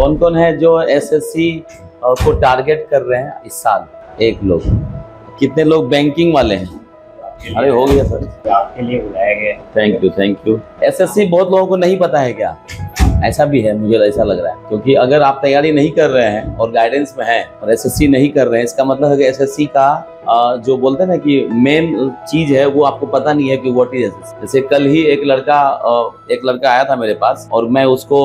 कौन कौन है जो एसएससी को टारगेट कर रहे हैं इस साल? एक लोग। कितने लोग बैंकिंग वाले हैं? अरे हो गया सर, आपके लिए बुलाया गया। Thank you. एसएससी बहुत लोगों को नहीं पता है क्या? ऐसा भी है, मुझे ऐसा लग रहा है, क्योंकि अगर आप तैयारी नहीं कर रहे हैं और गाइडेंस में हैं और एसएससी नहीं कर रहे हैं, इसका मतलब है कि एसएससी का जो बोलते हैं ना कि मेन चीज है वो आपको पता नहीं है कि व्हाट इज एसएससी। जैसे कल ही एक लड़का आया था मेरे पास और मैं उसको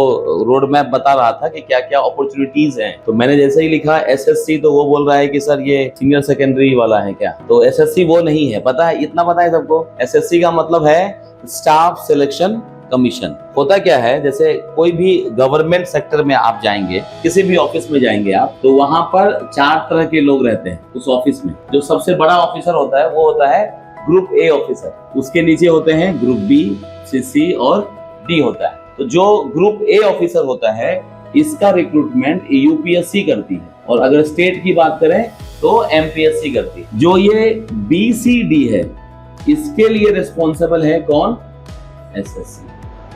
रोड मैप बता रहा था कि क्या क्या अपॉर्चुनिटीज हैं। तो मैंने जैसे ही लिखा एसएससी तो वो बोल रहा है कि सर ये सीनियर सेकेंडरी वाला है क्या? तो एसएससी वो नहीं है, पता है, इतना पता है सबको। एसएससी का मतलब है स्टाफ सिलेक्शन कमीशन। होता क्या है, जैसे कोई भी गवर्नमेंट सेक्टर में आप जाएंगे, किसी भी ऑफिस में जाएंगे आप, तो वहां पर 4 तरह के लोग रहते हैं उस ऑफिस में। जो सबसे बड़ा ऑफिसर होता है वो होता है ग्रुप ए ऑफिसर, उसके नीचे होते हैं ग्रुप बी, सी और डी होता है। तो जो ग्रुप ए ऑफिसर होता है इसका रिक्रूटमेंट यूपीएससी करती है, और अगर स्टेट की बात करें तो एमपीएससी करती है। जो ये बीसीडी है इसके लिए रिस्पॉन्सिबल है कौन? एसएससी।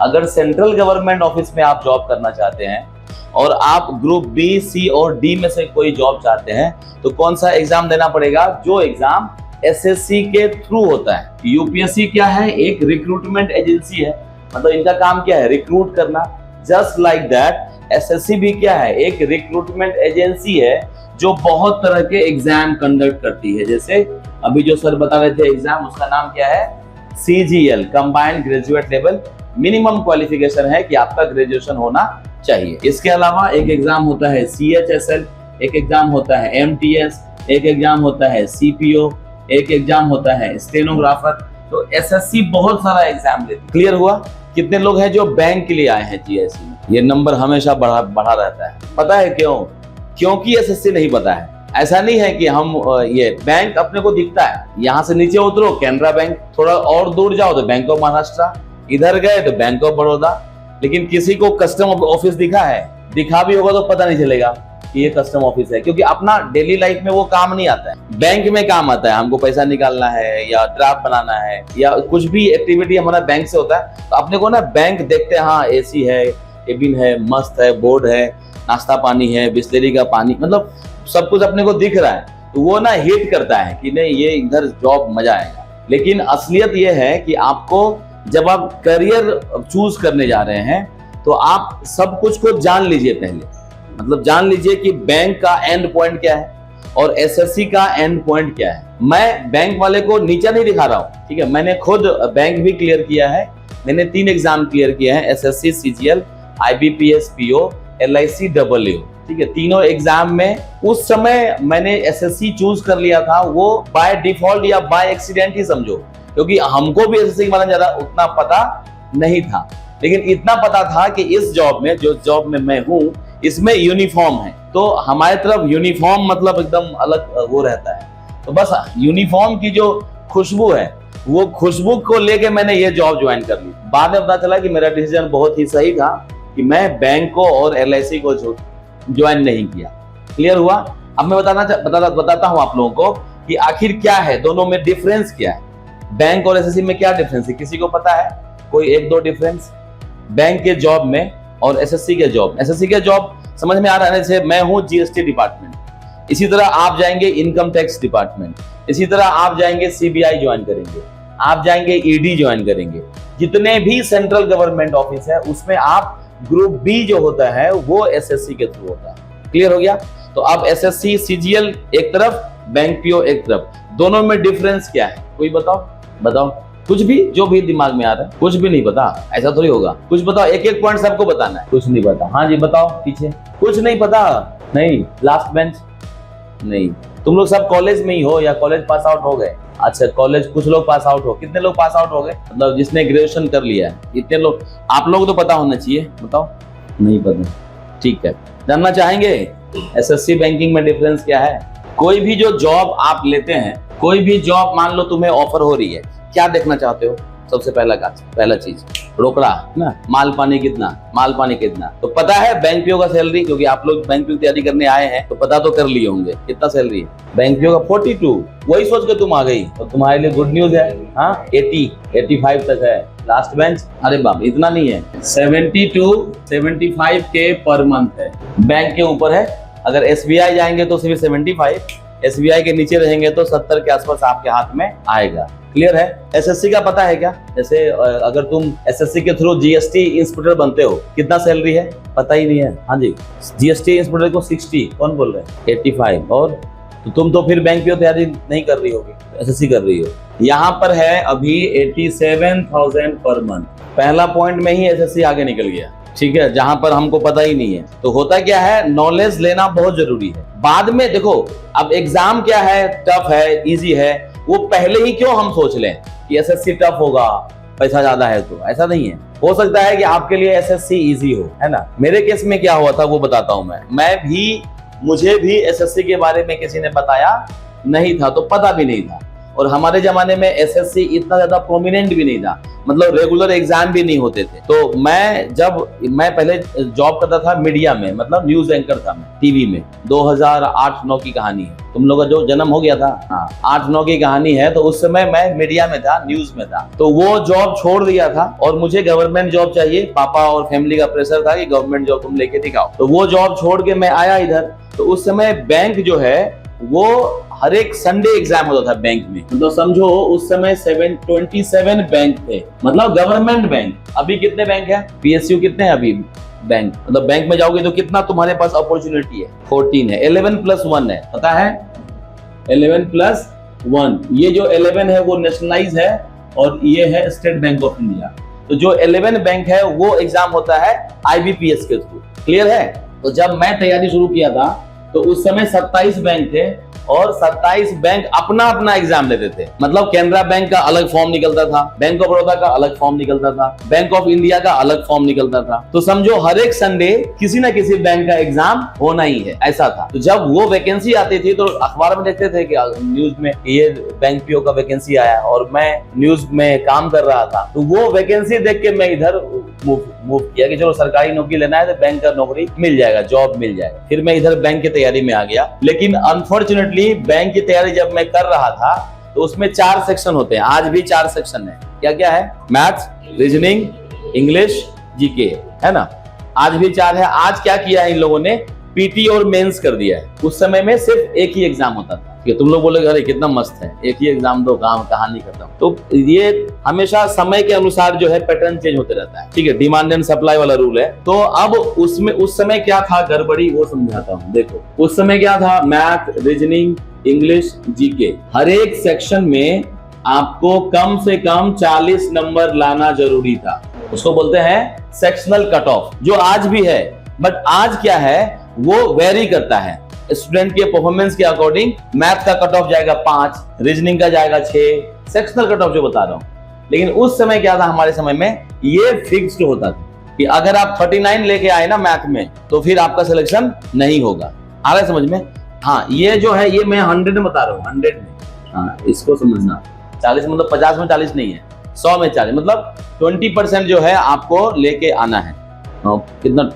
अगर सेंट्रल गवर्नमेंट ऑफिस में आप जॉब करना चाहते हैं और आप ग्रुप बी, सी और डी में से कोई जॉब चाहते हैं तो कौन सा एग्जाम देना पड़ेगा? जो एग्जाम एसएससी के थ्रू होता है। यूपीएससी क्या है? एक रिक्रूटमेंट एजेंसी है, मतलब इनका काम क्या है? रिक्रूट करना। जस्ट लाइक दैट एसएससी भी क्या है? एक रिक्रूटमेंट एजेंसी है जो बहुत तरह के एग्जाम कंडक्ट करती है। जैसे अभी जो सर बता रहे थे एग्जाम, उसका नाम क्या है? CGL, combined graduate level. Minimum qualification है कि आपका ग्रेजुएशन होना चाहिए। इसके अलावा एक एग्जाम होता है CHSL, एक एग्जाम होता है MTS, एक एग्जाम होता है CPO, एक एग्जाम होता है स्टेनोग्राफर। तो एसएससी बहुत सारा एग्जाम लेती है। क्लियर हुआ? कितने लोग हैं जो बैंक के लिए आए हैं GIC में? ये नंबर हमेशा बढ़ा रहता है। पता है क्यों? क्योंकि एसएससी नहीं पता है। ऐसा नहीं है कि हम ये बैंक अपने को दिखता है, यहाँ से नीचे उतरो कैनरा बैंक, थोड़ा और दूर जाओ तो बैंक ऑफ महाराष्ट्र, इधर गए तो बैंक ऑफ बड़ौदा। लेकिन किसी को कस्टम ऑफिस दिखा है? दिखा भी होगा तो पता नहीं चलेगा कि ये कस्टम ऑफिस है, क्योंकि अपना डेली लाइफ में वो काम नहीं आता है। बैंक में काम आता है, हमको पैसा निकालना है या ड्राफ्ट बनाना है या कुछ भी एक्टिविटी हमारा बैंक से होता है, तो अपने को ना बैंक देखते हैं, हाँ AC है, केबिन है, मस्त है, बोर्ड है, नाश्ता पानी है, बिस्लेरी का पानी, मतलब सब कुछ अपने को दिख रहा है, तो वो ना हिट करता है कि नहीं ये इधर जॉब मजा आएगा। लेकिन असलियत ये है कि आपको जब आप करियर चूज करने जा रहे हैं तो आप सब कुछ को जान लीजिए पहले, मतलब जान लीजिए कि बैंक का एंड पॉइंट क्या है और एसएससी का एंड पॉइंट क्या है। मैं बैंक वाले को नीचा नहीं दिखा रहा हूँ, ठीक है, मैंने खुद बैंक भी क्लियर किया है, मैंने 3 एग्जाम क्लियर किए हैं, SSC, CGL, IBPS, PO, LIC, WO, ठीक है। तीनों एग्जाम में उस समय मैंने एसएससी चूज कर लिया था, वो बाय डिफॉल्ट या बाय एक्सीडेंट ही समझो, क्योंकि हमको भी एसएससी के बारे में ज्यादा उतना पता नहीं था, लेकिन इतना पता था कि इस जॉब में, जो जॉब में मैं हूँ, इसमें यूनिफॉर्म है, तो हमारे तरफ यूनिफॉर्म मतलब एकदम अलग वो रहता है। तो बस यूनिफॉर्म की जो खुशबू है, वो खुशबू को लेके मैंने ये जॉब ज्वाइन कर ली। बाद में पता चला कि मेरा डिसीजन बहुत ही सही था कि मैं बैंक को और LIC को ज्वाइन नहीं किया। क्लियर हुआ? अब मैं बताता हूँ आप लोगों को कि आखिर क्या है, दोनों में डिफरेंस क्या है, बैंक और एसएससी में क्या डिफरेंस है। किसी को पता है? कोई 1-2 डिफरेंस बैंक के जॉब में और एसएससी के जॉब। एसएससी के जॉब समझ में आ रहा है, जैसे मैं हूँ GST डिपार्टमेंट, इसी तरह आप जाएंगे इनकम टैक्स डिपार्टमेंट, इसी तरह आप जाएंगे CBI ज्वाइन करेंगे, आप जाएंगे ED ज्वाइन करेंगे। जितने भी सेंट्रल गवर्नमेंट ऑफिस है उसमें आप ग्रुप B जो होता है वो एसएससी के थ्रू होता है। क्लियर हो गया? तो अब SSC, CGL एक तरफ, बैंक PO एक तरफ, दोनों में डिफरेंस क्या है? कोई बताओ कुछ भी, जो भी दिमाग में आ रहा है। कुछ भी नहीं पता? ऐसा थोड़ी होगा। कुछ बताओ, एक पॉइंट सबको बताना है। कुछ नहीं पता? हाँ जी बताओ, पीछे कुछ नहीं पता? नहीं, लास्ट बेंच नहीं। तुम लोग सब कॉलेज में ही हो या कॉलेज पास आउट हो गए? अच्छा, कॉलेज कुछ लोग पास आउट हो। कितने लोग पास आउट हो गए? मतलब जिसने ग्रेजुएशन कर लिया है, इतने लोग। आप लोग तो पता होना चाहिए, बताओ। नहीं पता? ठीक है, जानना चाहेंगे एसएससी बैंकिंग में डिफरेंस क्या है? कोई भी जो जॉब आप लेते हैं, कोई भी जॉब मान लो तुम्हें ऑफर हो रही है, क्या देखना चाहते हो? सबसे पहला चीज रोकड़ा ना, माल पानी कितना। तो पता है बैंक PO का सैलरी, क्योंकि आप लोग बैंक PO की तैयारी करने आए हैं तो पता तो कर लिए होंगे कितना सैलरी है। बैंक PO का 42, वही सोच के तुम आ गई, तो तुम्हारे लिए गुड न्यूज है। हाँ, 80-85 तक है, लास्ट बेंच, अरे बाप इतना नहीं है, 70 to 75 के पर मंथ है, बैंक के ऊपर है। अगर SBI जाएंगे तो सिर्फ 75, SBI के नीचे रहेंगे तो 70 के आसपास आपके हाथ में आएगा। क्लियर है? SSC का पता है क्या? जैसे अगर तुम SSC के थ्रू GST इंस्पेक्टर बनते हो, कितना सैलरी है पता ही नहीं है। हाँ जी, GST इंस्पेक्टर को 60, कौन बोल रहे हैं 85, और तो तुम तो फिर बैंक की तैयारी नहीं कर रही होगी, SSC कर रही हो। यहाँ पर है अभी 87,000 पर मंथ, पहला पॉइंट में ही SSC आगे निकल गया। ठीक है, जहां पर हमको पता ही नहीं है। तो होता क्या है, नॉलेज लेना बहुत जरूरी है। बाद में देखो, अब एग्जाम क्या है, टफ है, इजी है, वो पहले ही क्यों हम सोच लें कि SSC टफ होगा, पैसा ज्यादा है, तो ऐसा नहीं है। हो सकता है कि आपके लिए SSC इजी हो, है ना। मेरे केस में क्या हुआ था वो बताता हूं मुझे भी SSC के बारे में किसी ने बताया नहीं था, तो पता भी नहीं था। और हमारे जमाने में SSC इतना ज्यादा प्रोमिनेंट भी नहीं था, मतलब रेगुलर एग्जाम भी नहीं होते थे। तो मैं पहले जॉब करता था मीडिया में, मतलब न्यूज एंकर था मैं टीवी में। 2008-9 की कहानी है, तुम लोग का जो जन्म हो गया था, हाँ 8-9 की कहानी है। तो उस समय मैं मीडिया में था, न्यूज में था। तो वो जॉब छोड़ दिया था और मुझे गवर्नमेंट जॉब चाहिए। पापा और फैमिली का प्रेशर था कि गवर्नमेंट जॉब तुम लेके दिखाओ। तो वो जॉब छोड़ के मैं आया इधर। तो उस समय बैंक जो है वो हर एक संडे एग्जाम होता था बैंक में। तो समझो उस समय 27 बैंक थे, मतलब गवर्नमेंट बैंक। अभी कितने बैंक है, PSU कितने हैं अभी बैंक, मतलब बैंक में जाओगे तो कितना तुम्हारे पास अपॉर्चुनिटी है, 14 है। 11+1 है, पता है 11+1। ये जो 11 है वो नेशनलाइज है और ये है स्टेट बैंक ऑफ इंडिया। तो जो 11 बैंक है वो एग्जाम होता है IBPS के थ्रू। क्लियर है? तो जब मैं तैयारी शुरू किया था तो उस समय 27 बैंक थे और 27 बैंक अपना अपना एग्जाम लेते थे। मतलब कैनरा बैंक का अलग फॉर्म निकलता था, बैंक ऑफ बड़ौदा का अलग फॉर्म निकलता था, बैंक ऑफ इंडिया का अलग फॉर्म निकलता था। तो समझो हर एक संडे किसी ना किसी बैंक का एग्जाम होना ही है, ऐसा था। तो जब वो वैकेंसी आती थी तो अखबार में देखते थे कि न्यूज में ये बैंक PO का वैकेंसी आया, और मैं न्यूज में काम कर रहा था। तो वो वैकेंसी देख के मैं इधर मूव किया कि चलो सरकारी नौकरी लेना है तो बैंक का नौकरी मिल जाएगा, जॉब मिल जाएगा। फिर मैं इधर बैंक की तैयारी में आ गया। लेकिन अनफॉर्चुनेटली बैंक की तैयारी जब मैं कर रहा था तो उसमें 4 सेक्शन होते हैं, आज भी 4 सेक्शन है। क्या क्या है? मैथ्स, रीजनिंग, इंग्लिश, GK, है ना। आज भी 4 है। आज क्या किया है इन लोगों ने, PT और मेंस कर दिया है। उस समय में सिर्फ एक ही एग्जाम होता था। तुम लोग बोलोगे अरे कितना मस्त है, एक ही एग्जाम दो, काम कहानी खत्म। तो ये हमेशा समय के अनुसार जो है पैटर्न चेंज होते रहता है। ठीक है, डिमांड एंड सप्लाई वाला रूल है। तो अब उसमें उस समय क्या था गड़बड़ी वो समझाता हूँ। देखो उस समय क्या था, मैथ, रीजनिंग, इंग्लिश, GK, हर एक सेक्शन में आपको कम से कम 40 नंबर लाना जरूरी था। उसको बोलते हैं सेक्शनल कट ऑफ, जो आज भी है। बट आज क्या है, वो वेरी करता है स्टूडेंट के परफॉर्मेंस के अकॉर्डिंग। मैथ का कट ऑफ जाएगा 5, रीजनिंग का जाएगा 6, सेक्शनल कट ऑफ जो बता रहा हूं। लेकिन उस समय क्या था, हमारे समय में ये फिक्स्ड होता था कि अगर आप 39 लेके आए ना मैथ में तो फिर आपका सिलेक्शन नहीं होगा। आ रहा है समझ में? हाँ, ये जो है ये मैं 100 में बता रहा हूँ, 100 में। हाँ, इसको समझना। 40 मतलब 50 में 40 नहीं है, 100 में 40, मतलब 20% जो है आपको लेके आना है। कितना?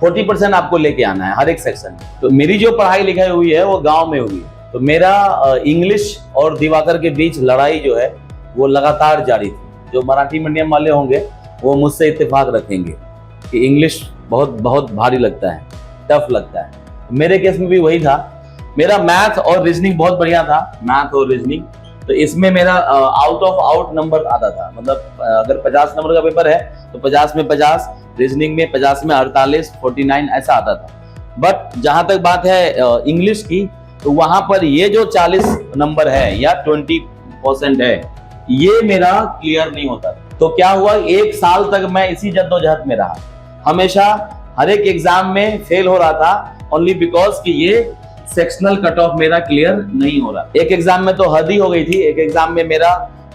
40% आपको लेके आना है हर एक सेक्शन में। तो मेरी जो पढ़ाई लिखाई हुई है वो गांव में हुई है। तो मेरा इंग्लिश और दिवाकर के बीच लड़ाई जो है वो लगातार जारी थी। जो मराठी मीडियम वाले होंगे वो मुझसे इत्तेफाक रखेंगे कि इंग्लिश बहुत बहुत भारी लगता है, टफ लगता है। मेरे केस में भी वही था। मेरा मैथ और रीजनिंग बहुत बढ़िया था, मैथ और रीजनिंग। तो इसमें मेरा आउट ऑफ आउट नंबर आता था, मतलब अगर 50 नंबर का पेपर है तो 50 में 50, रीजनिंग में 50 में 48, 49 ऐसा आता था। बट जहां तक बात है इंग्लिश की, तो वहां पर ये जो 40 नंबर है या 20% है, ये मेरा क्लियर नहीं होता। तो क्या हुआ, 1 साल तक मैं इसी जद्दोजहद में रहा। हमेशा हर एक एग्जाम में फेल हो रहा था, ओनली बिकॉज कि ये सेक्शनल कट ऑफ मेरा क्लियर नहीं हो रहा। एक एग्जाम में तो हद ही हो गई थी। एक एग्जाम में मेरा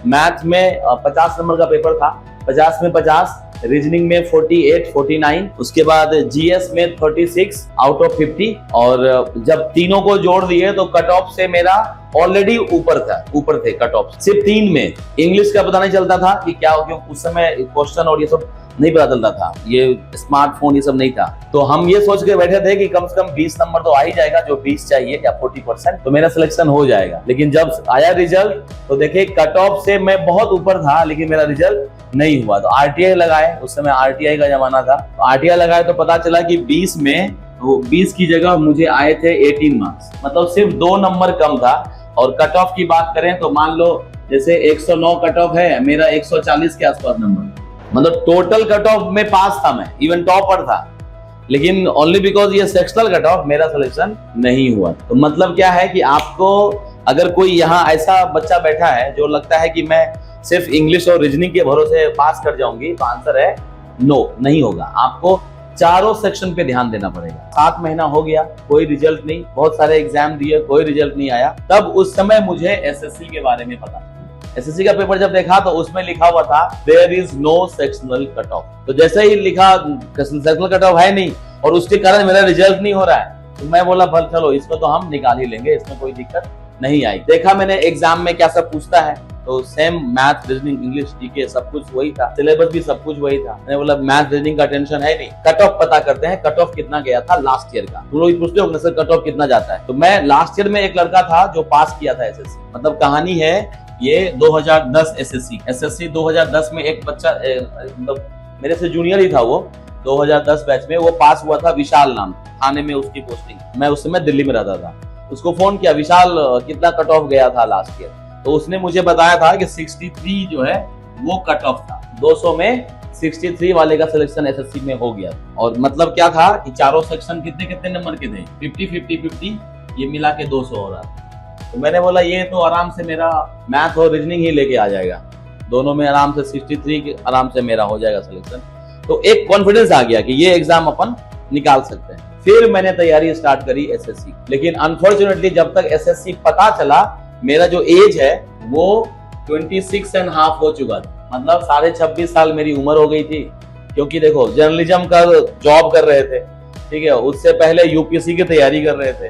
मैथ में 50 नंबर का पेपर था, 50 में 50, रीजनिंग में 48, 49, उसके बाद GS में 36 आउट ऑफ 50। और जब तीनों को जोड़ दिए तो कट ऑफ से मेरा ऑलरेडी ऊपर थे कट ऑफ। सिर्फ 3 में इंग्लिश का पता नहीं चलता था कि क्या हो, क्यों उस समय क्वेश्चन और ये सब नहीं पता चलता था, ये स्मार्टफोन ये सब नहीं था। तो हम ये सोच के बैठे थे कि कम से कम 20 नंबर तो आ ही जाएगा, जो 20 चाहिए या 40%, तो मेरा सिलेक्शन हो जाएगा। लेकिन जब आया रिजल्ट तो देखिए कट ऑफ से मैं बहुत ऊपर था, लेकिन मेरा रिजल्ट नहीं हुआ तो आरटीआई लगाए, उस समय आरटीआई का जमाना था, तो आरटीआई लगाए तो पता चला कि 20 में तो 20 की जगह मुझे आए थे 18 मार्क्स, मतलब सिर्फ 2 नंबर कम था। और कट ऑफ की बात करें तो मान लो जैसे 109 कट ऑफ है, मेरा 140 के आसपास नंबर, मतलब टोटल कट ऑफ में पास था, मैं इवन टॉपर था, लेकिन ओनली बिकॉज ये सेक्शनल कट ऑफ मेरा सिलेक्शन नहीं हुआ। तो मतलब क्या है कि आपको अगर कोई यहाँ ऐसा बच्चा बैठा है जो लगता है कि मैं सिर्फ इंग्लिश और रीजनिंग के भरोसे पास कर जाऊंगी, तो आंसर है नो, नहीं होगा। आपको चारों सेक्शन पे ध्यान देना पड़ेगा। 7 महीना हो गया, कोई रिजल्ट नहीं, बहुत सारे एग्जाम दिए, कोई रिजल्ट नहीं आया। तब उस समय मुझे एसएससी के बारे में पता। एसएससी का पेपर जब देखा तो उसमें लिखा हुआ था there is no sectional cut off. तो जैसे ही लिखा सेक्शनल कट ऑफ है नहीं और उसके कारण मेरा रिजल्ट नहीं हो रहा है, तो मैं बोला भल चलो इसको तो हम निकाल ही लेंगे, इसमें कोई दिक्कत नहीं आई। देखा मैंने एग्जाम में क्या सब पूछता है, तो same math, reasoning, English, GK सब कुछ वही था, सिलेबस भी सब कुछ वही था। मैंने बोला मैथ रीजनिंग का टेंशन है नहीं, कट ऑफ पता करते हैं, कट ऑफ कितना गया था लास्ट ईयर का। तुम लोग पूछते हो सर कट ऑफ कितना जाता है, तो मैं लास्ट ईयर में एक लड़का था जो पास किया था एसएससी, मतलब कहानी है ये 2010 एसएससी 2010 में एक बच्चा मतलब मेरे से जूनियर ही था, वो 2010 बैच में वो पास हुआ था, विशाल नाम, थाने में उसकी पोस्टिंग, मैं उस समय दिल्ली में रहता था। उसको फोन किया, विशाल कितना कट ऑफ गया था लास्ट ईयर, तो उसने मुझे बताया था कि 63 जो है वो कट ऑफ था, 200 में 63 वाले का सिलेक्शन एसएससी में हो गया। और मतलब क्या था कि चारों सेक्शन कितने कितने नंबर के थे, 50-50-50, ये मिला के 200 हो रहा था। तो मैंने बोला ये तो आराम से मेरा मैथ और रीजनिंग ही लेके आ जाएगा, दोनों में आराम से 63 आराम से मेरा हो जाएगा सिलेक्शन। तो एक कॉन्फिडेंस आ गया कि ये एग्जाम अपन निकाल सकते हैं। फिर मैंने तैयारी स्टार्ट करी एसएससी, लेकिन अनफॉर्चुनेटली जब तक एसएससी पता चला मेरा जो एज है वो 26.5 हो चुका था, मतलब 26.5 साल मेरी उम्र हो गई थी। क्योंकि देखो जर्नलिज्म का जॉब कर रहे थे, ठीक है, उससे पहले यूपीएससी की तैयारी कर रहे थे,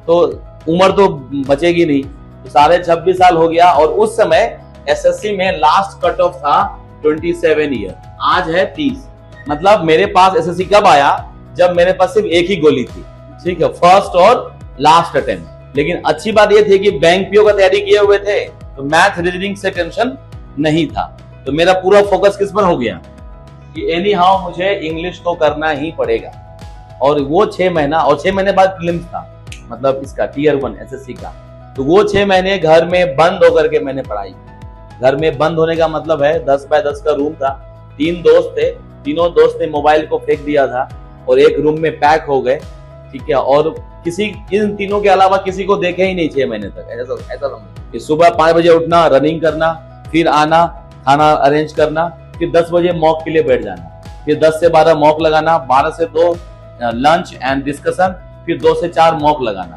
तो उम्र तो बचेगी नहीं, तो 26.5 साल हो गया। और उस समय एसएससी में लास्ट कट ऑफ था 27 ईयर, आज है 30। मतलब मेरे पास एसएससी कब आया, जब मेरे पास सिर्फ एक ही गोली थी, ठीक है, फर्स्ट और लास्ट अटेम्प्ट। लेकिन अच्छी बात यह थी कि बैंक पीओ का तैयारी किए हुए थे, तो मैथ रीजनिंग से टेंशन नहीं था। तो मेरा पूरा फोकस किस पर हो गया कि एनी हाउ मुझे इंग्लिश तो करना ही पड़ेगा। और वो 6 महीना, और 6 महीने बाद प्रीलिम्स था, मतलब इसका टियर 1 एसएससी का। तो वो 6 महीने घर में बंद होकर के मैंने पढ़ाई। घर में बंद होने का मतलब है 10 बाय 10 का रूम था, 3 दोस्त थे, तीनों दोस्त ने मोबाइल को फेंक दिया था और एक रूम में पैक हो गए, ठीक है। और किसी इन तीनों के अलावा किसी को देखे ही नहीं 6 महीने तक। ऐसा समझो कि सुबह 5 बजे उठना, रनिंग करना, फिर आना, खाना अरेंज करना, फिर 10 बजे मॉक के लिए बैठ जाना, फिर 10 से 12 मॉक लगाना, 12 से 2 लंच एंड डिस्कशन, फिर 2 से 4 मॉक लगाना,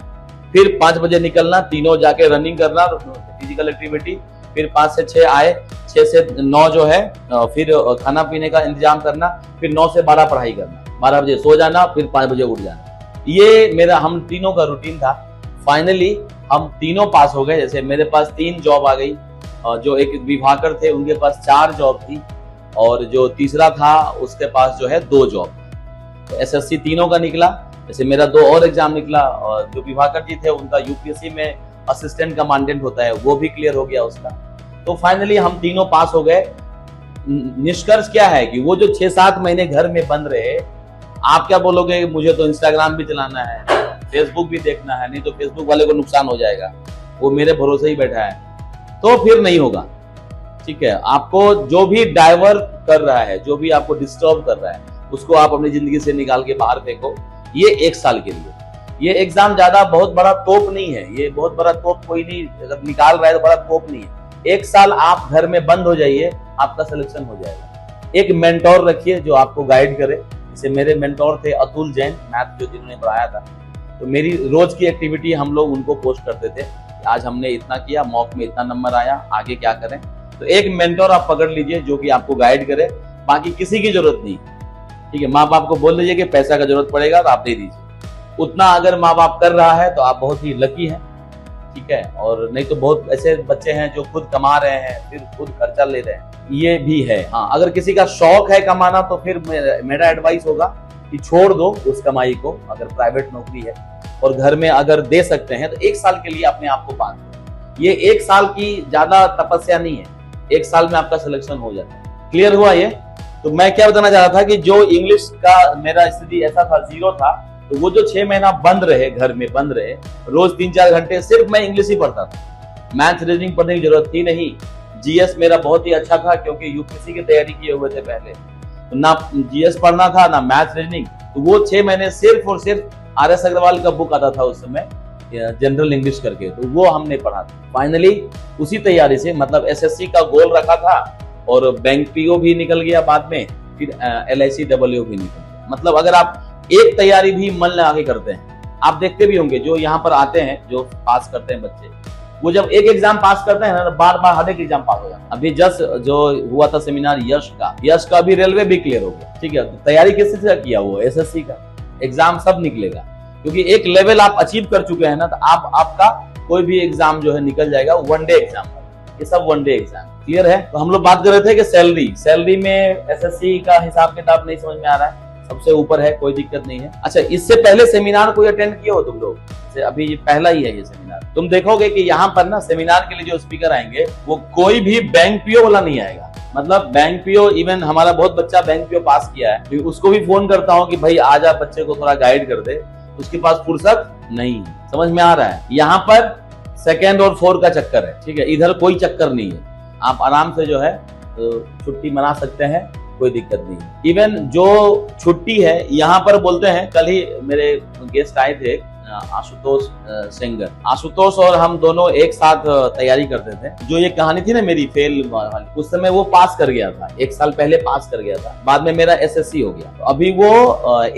फिर 5 बजे निकलना, तीनों जाके रनिंग करना, फिजिकल एक्टिविटी, फिर 5 से 6 आए, 6 से 9 जो है फिर खाना पीने का इंतजाम करना, फिर 9 से 12 पढ़ाई करना, 12 बजे सो जाना, फिर 5 बजे उठ जाना। ये मेरा हम तीनों का रूटीन था। फाइनली हम तीनों पास हो गए। जैसे मेरे पास 3 जॉब आ गई, जो एक विभाकर थे उनके पास 4 जॉब थी, और जो तीसरा था उसके पास जो है 2 जॉब। तो एसएससी तीनों का निकला। जैसे मेरा 2 और एग्जाम निकला, और जो विभाकर जी थे उनका यूपीएससी में असिस्टेंट कमांडेंट होता है, वो भी क्लियर हो गया उसका। तो फाइनली हम तीनों पास हो गए। निष्कर्ष क्या है कि वो जो 6-7 महीने घर में बंद रहे, आप क्या बोलोगे, मुझे तो इंस्टाग्राम भी चलाना है, फेसबुक भी देखना है, नहीं तो फेसबुक वाले को नुकसान हो जाएगा, वो मेरे भरोसे ही बैठा है, तो फिर नहीं होगा, ठीक है। आपको जो भी डाइवर्ट कर रहा है, जो भी आपको डिस्टर्ब कर रहा है, उसको आप अपनी जिंदगी से निकाल के बाहर फेंको। ये 1 साल के लिए, ये एग्जाम ज्यादा बहुत बड़ा तोप नहीं है, ये बहुत बड़ा तोप कोई नहीं, अगर निकाल रहा है तो बड़ा तोप नहीं है। 1 साल आप घर में बंद हो जाइए, आपका सिलेक्शन हो जाएगा। एक मेंटोर रखिए जो आपको गाइड करे। जैसे मेरे मेंटोर थे अतुल जैन, मैथ जो जिन्होंने पढ़ाया था, तो मेरी रोज की एक्टिविटी हम लोग उनको पोस्ट करते थे, आज हमने इतना किया, मॉक में इतना नंबर आया, आगे क्या करें। तो एक मेंटोर आप पकड़ लीजिए जो कि आपको गाइड करे, बाकी किसी की जरूरत नहीं, ठीक है। माँ बाप को बोल दीजिए कि पैसा का जरूरत पड़ेगा तो आप दे दीजिए, उतना अगर माँ बाप कर रहा है तो आप बहुत ही लकी हैं, ठीक है। और नहीं तो बहुत ऐसे बच्चे हैं जो खुद कमा रहे हैं, फिर खुद खर्चा ले रहे हैं, ये भी है। हाँ, अगर किसी का शौक है कमाना तो फिर मेरा एडवाइस होगा कि छोड़ दो उस कमाई को, अगर प्राइवेट नौकरी है और घर में अगर दे सकते हैं तो 1 साल के लिए अपने आप को बांध दो। ये 1 साल की ज्यादा तपस्या नहीं है, 1 साल में आपका सिलेक्शन हो जाता है। क्लियर हुआ ये? तो मैं क्या बताना चाह रहा था कि जो इंग्लिश का मेरा स्थिति ऐसा था, 0 था, तो वो जो 6 महीना बंद रहे, घर में बंद रहे, रोज 3-4 घंटे सिर्फ मैं इंग्लिश ही पढ़ता था। मैथ रीजनिंग पढ़ने की जरूरत थी नहीं। जीएस मेरा बहुत ही अच्छा था क्योंकि यूपीएससी की तैयारी किए हुए थे पहले, तो ना जीएस पढ़ना था ना मैथ रीजनिंग। तो वो 6 महीने सिर्फ और सिर्फ RS अग्रवाल का बुक आता था उस समय, जनरल इंग्लिश करके, तो वो हमने पढ़ा था। फाइनली उसी तैयारी से, मतलब एसएससी का गोल रखा था और बैंक पीओ भी निकल गया बाद में, फिर LIC WO भी निकल गया। मतलब अगर आप एक तैयारी भी मन लगा के करते हैं, आप देखते भी होंगे जो यहाँ पर आते हैं, जो पास करते हैं बच्चे, वो जब एक एग्जाम पास करते हैं ना, बार बार हर एक एग्जाम पास हो जाता है। अभी जस्ट जो हुआ था सेमिनार यश का भी रेलवे भी क्लियर हो गया, ठीक है। तो तैयारी किस से किया? वो एसएससी का एग्जाम सब निकलेगा, क्योंकि एक लेवल आप अचीव कर चुके हैं ना, तो आपका कोई भी एग्जाम जो है निकल जाएगा। 1 डे एग्जाम, ये सब 1 डे एग्जाम, क्लियर है। तो हम लोग बात कर रहे थे कि सैलरी में एसएससी का हिसाब किताब नहीं समझ में आ रहा है, सबसे ऊपर है, कोई दिक्कत नहीं है। अच्छा, इससे पहले सेमिनार कोई अटेंड किए हो तुम लोग? अभी ये पहला ही है ये सेमिनार। तुम देखोगे कि यहाँ पर ना सेमिनार के लिए जो स्पीकर आएंगे वो कोई भी बैंक पीओ वाला नहीं आएगा। मतलब बैंक पीओ, इवन हमारा बहुत बच्चा बैंक पीओ पास किया है, तो उसको भी फोन करता हूँ कि भाई आजा, बच्चे को थोड़ा गाइड कर दे, उसके पास फुर्सत नहीं। समझ में आ रहा है? यहाँ पर 2nd और 4 का चक्कर है, ठीक है। इधर कोई चक्कर नहीं है, आप आराम से जो है छुट्टी मना सकते हैं, कोई दिक्कत नहीं है। इवन जो छुट्टी है यहाँ पर बोलते हैं, कल ही मेरे गेस्ट आए थे आशुतोष सेंगर, आशुतोष और हम दोनों एक साथ तैयारी करते थे। जो ये कहानी थी ना मेरी फेल वाली, उस समय वो पास कर गया था, 1 साल पहले पास कर गया था, बाद में मेरा एसएससी हो गया। तो अभी वो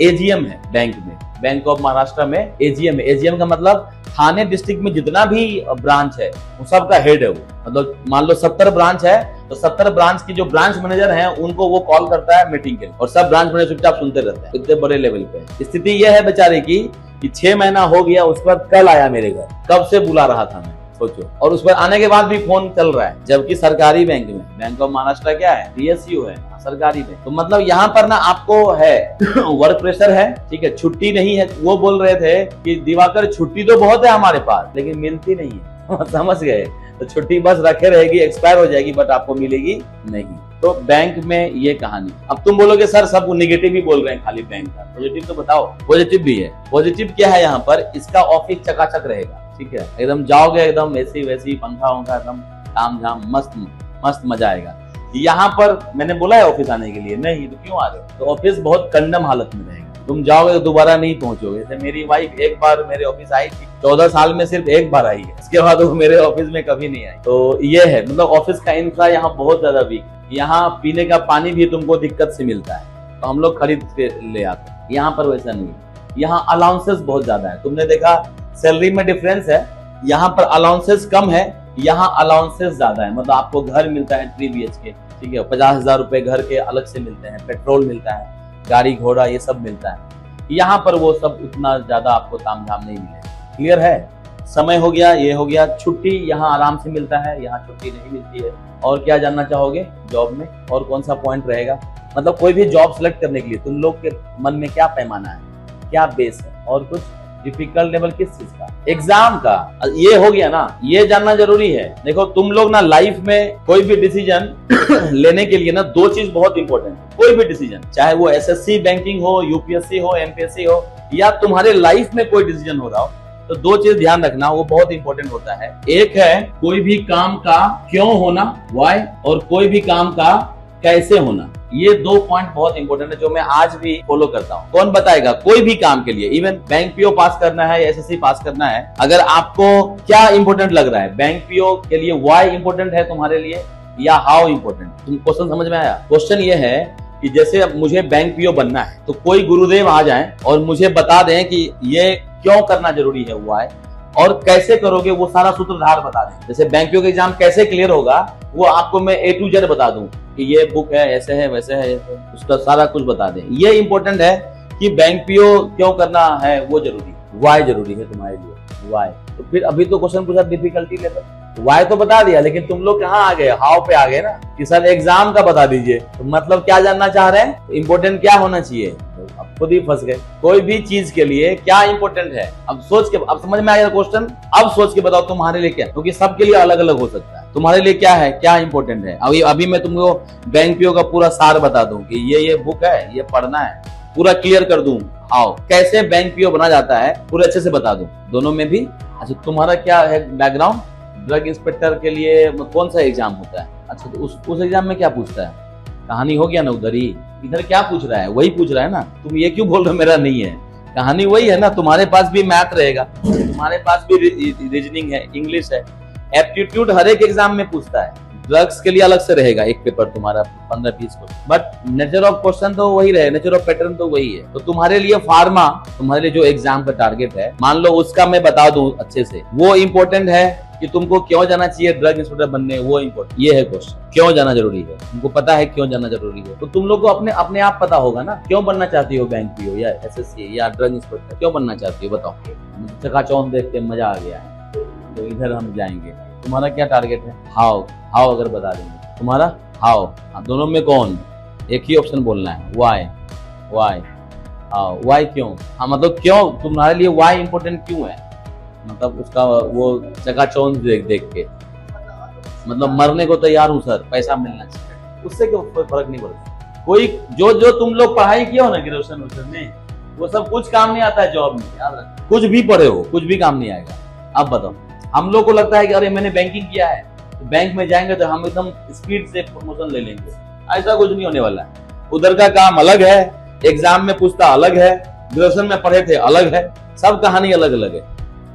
AGM है बैंक में, बैंक ऑफ महाराष्ट्र में AGM है। AGM का मतलब थाने डिस्ट्रिक्ट में जितना भी ब्रांच है वो सबका हेड है वो। मतलब मान लो 70 ब्रांच है, तो 70 ब्रांच की जो ब्रांच मैनेजर हैं उनको वो कॉल करता है मीटिंग के लिए, और सब ब्रांच मैनेजर चुपचाप सुनते रहते हैं। इतने बड़े लेवल पे स्थिति ये है बेचारे की कि 6 महीना हो गया, उस पर कल आया मेरे घर, कब से बुला रहा था मैं, सोचो। और उस पर आने के बाद भी फोन चल रहा है, जबकि सरकारी बैंक में, बैंक ऑफ महाराष्ट्र क्या है, PSU है, सरकारी बैंक। तो मतलब यहाँ पर ना आपको है वर्क प्रेशर है, ठीक है, छुट्टी नहीं है। वो बोल रहे थे कि दिवाकर छुट्टी तो बहुत है हमारे पास, लेकिन मिलती नहीं है। समझ गए? तो छुट्टी बस रखे रहेगी, एक्सपायर हो जाएगी, बट आपको मिलेगी नहीं। तो बैंक में ये कहानी। अब तुम बोलोगे सर सब निगेटिव ही बोल रहे हैं खाली बैंक का, पॉजिटिव तो बताओ। पॉजिटिव भी है। पॉजिटिव क्या है? यहाँ पर इसका ऑफिस चकाचक रहेगा, ठीक है, एकदम जाओगे, एकदम ऐसी वैसी पंखा वंखा, एकदम ताम झाम, मस्त मस्त मजा आएगा। यहाँ पर मैंने बोला है ऑफिस आने के लिए, नहीं तो क्यों आ रहे हो? तो ऑफिस बहुत कंडम हालत में रहेगा, तुम जाओगे तो दोबारा नहीं पहुंचोगे। जैसे मेरी वाइफ एक बार मेरे ऑफिस आई थी, 14 साल में सिर्फ एक बार आई है, इसके बाद वो मेरे ऑफिस में कभी नहीं आई। तो ये है, मतलब ऑफिस का इंफ्रा यहाँ बहुत ज्यादा वीक है। यहाँ पीने का पानी भी तुमको दिक्कत से मिलता है, तो हम लोग खरीद के ले आते हैं। यहाँ पर वैसा नहीं है, यहाँ अलाउंसेस बहुत ज्यादा है। तुमने देखा सैलरी में डिफरेंस है, यहाँ पर अलाउंसेस कम है, यहाँ अलाउंसेस ज्यादा है। मतलब आपको घर मिलता है 3 BHK, ठीक है, 50,000 रुपए घर के अलग से मिलते हैं, पेट्रोल मिलता है, गाड़ी घोड़ा ये सब मिलता है। यहाँ पर वो सब उतना ज्यादा आपको तामझाम नहीं मिलेगा। क्लियर है? समय हो गया, ये हो गया। छुट्टी यहाँ आराम से मिलता है, यहाँ छुट्टी नहीं मिलती है। और क्या जानना चाहोगे जॉब में, और कौन सा पॉइंट रहेगा? मतलब कोई भी जॉब सेलेक्ट करने के लिए तुम लोग के मन में क्या पैमाना है, क्या बेस है, और कुछ डिफिकल्ट लेवल किस चीज का? एग्जाम का। ये हो गया ना, ये जानना जरूरी है। देखो तुम लोग ना लाइफ में कोई भी डिसीजन लेने के लिए ना 2 चीज बहुत इंपॉर्टेंट है। कोई भी डिसीजन, चाहे वो SSC बैंकिंग हो, UPSC हो, MPSC हो, या तुम्हारे लाइफ में कोई डिसीजन हो रहा हो, तो 2 चीज ध्यान रखना, वो बहुत इंपॉर्टेंट होता है। एक है कोई भी काम का क्यों होना, व्हाई, और कोई भी काम का कैसे होना। ये 2 पॉइंट बहुत इंपॉर्टेंट है, जो मैं आज भी फॉलो करता हूँ। कौन बताएगा? कोई भी काम के लिए, इवन बैंक पीओ पास करना है या SSC पास करना है, अगर आपको क्या इंपॉर्टेंट लग रहा है, बैंक पीओ के लिए व्हाई इंपॉर्टेंट है तुम्हारे लिए या हाउ इंपॉर्टेंट? तुम क्वेश्चन समझ में आया? क्वेश्चन ये है कि जैसे अब मुझे बैंक पीओ बनना है, तो कोई गुरुदेव आ जाए और मुझे बता दें कि ये क्यों करना जरूरी है, व्हाई, और कैसे करोगे वो सारा सूत्रधार बता दें। जैसे बैंक पीओ का एग्जाम कैसे क्लियर होगा वो आपको मैं A to Z बता दूं कि ये बुक है, ऐसे है, वैसे है, उसका सारा कुछ बता दें। ये इंपॉर्टेंट है कि बैंक पीओ क्यों करना है, वो जरूरी, व्हाई जरूरी है तुम्हारे लिए, व्हाई। तो फिर अभी तो क्वेश्चन पूछा डिफिकल्टी लेवल, व्हाई तो बता दिया, लेकिन तुम लोग कहाँ आ गए, हाउ पे आ गए ना, कि सर एग्जाम का बता दीजिए। तो मतलब क्या जानना चाह रहे हैं, इंपॉर्टेंट क्या होना चाहिए? अब खुद ही फंस गए। कोई भी चीज के लिए क्या इंपॉर्टेंट है, अब सोच के, अब समझ में आ गया क्वेश्चन, अब सोच के बताओ तुम्हारे लिए क्या, क्योंकि सबके लिए अलग अलग हो सकता है। तुम्हारे लिए क्या है, क्या इंपॉर्टेंट है? अभी मैं तुमको बैंक पीओ का पूरा सार बता दूं कि ये बुक है, ये पढ़ना है, पूरा क्लियर कर दूं। आओ कैसे बैंक पीओ बना जाता है पूरे अच्छे से बता दूं, दोनों में भी। अच्छा तुम्हारा क्या है बैकग्राउंड? ड्रग इंस्पेक्टर के लिए कौन सा एग्जाम होता है? अच्छा तो उस एग्जाम में क्या पूछता है? कहानी हो गया ना उधर ही। इधर क्या पूछ रहा है? वही पूछ रहा है ना। तुम ये क्यों बोल रहे हो मेरा नहीं है? कहानी वही है ना। तुम्हारे पास भी मैथ रहेगा, तुम्हारे पास भी रीजनिंग है, इंग्लिश है, एप्टीट्यूड हर एक एग्जाम में पूछता है। ड्रग्स के लिए अलग से रहेगा एक पेपर तुम्हारा 15-20 को, बट नेचर ऑफ क्वेश्चन तो वही रहे, नेचर ऑफ पैटर्न तो वही है। तो तुम्हारे लिए फार्मा, तुम्हारे लिए जो एग्जाम का टारगेट है, मान लो उसका मैं बता दूं अच्छे से, वो इम्पोर्टेंट है कि तुमको क्यों जाना चाहिए ड्रग इंस्पेक्टर बनने, वो इम्पोर्टेंट। ये है क्वेश्चन, क्यों जाना जरूरी है? तुमको पता है क्यों जाना जरूरी है? तो तुम लोग को अपने आप पता होगा ना क्यों बनना चाहती हो बैंक पीओ या एसएससी या ड्रग इंस्पेक्टर, क्यों बनना चाहती हो बताओ। चकाचौंध देख के मजा आ गया है, तो इधर हम जाएंगे। तुम्हारा क्या टारगेट है? हाउ अगर बता देंगे तुम्हारा हाउ। दोनों में कौन? एक ही ऑप्शन बोलना है, वाई। वाई क्यों? हाँ मतलब क्यों तुम्हारे लिए वाई इंपॉर्टेंट क्यों है? मतलब उसका वो चकाचौंध देख के, मतलब मरने को तैयार हूँ सर, पैसा मिलना चाहिए, उससे कोई फर्क नहीं पड़ता। कोई जो तुम लोग पढ़ाई किया हो ना ग्रेजुएशन में, वो सब कुछ काम नहीं आता है जॉब में, याद रखना। कुछ भी पढ़े हो कुछ भी काम नहीं आएगा। अब बताओ, हम लोग को लगता है कि अरे मैंने बैंकिंग किया है तो बैंक में जाएंगे तो हम एकदम स्पीड से प्रमोशन ले लेंगे, ऐसा कुछ नहीं होने वाला है। उधर का काम अलग है, एग्जाम में पूछता अलग है, ग्रेजुएशन में पढ़े थे अलग है, सब कहानी अलग अलग है।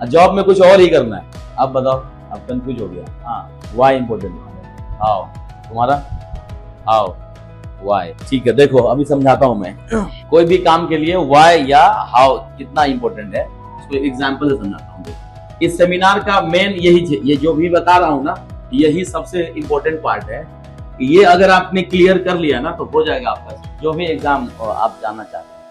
जॉब में कुछ और ही करना है। अब बताओ, अब कंफ्यूज हो गया। हाँ वाई इंपॉर्टेंट, हाउ तुम्हारा हाउ वाई। ठीक है देखो अभी समझाता हूं मैं। कोई भी काम के लिए वाई या हाउ कितना इंपॉर्टेंट है उसको एग्जांपल से समझाता हूँ। इस सेमिनार का मेन यही, ये जो भी बता रहा हूँ ना, यही सबसे इंपॉर्टेंट पार्ट है। ये अगर आपने क्लियर कर लिया ना तो हो जाएगा आपका जो भी एग्जाम आप जाना चाहते हैं।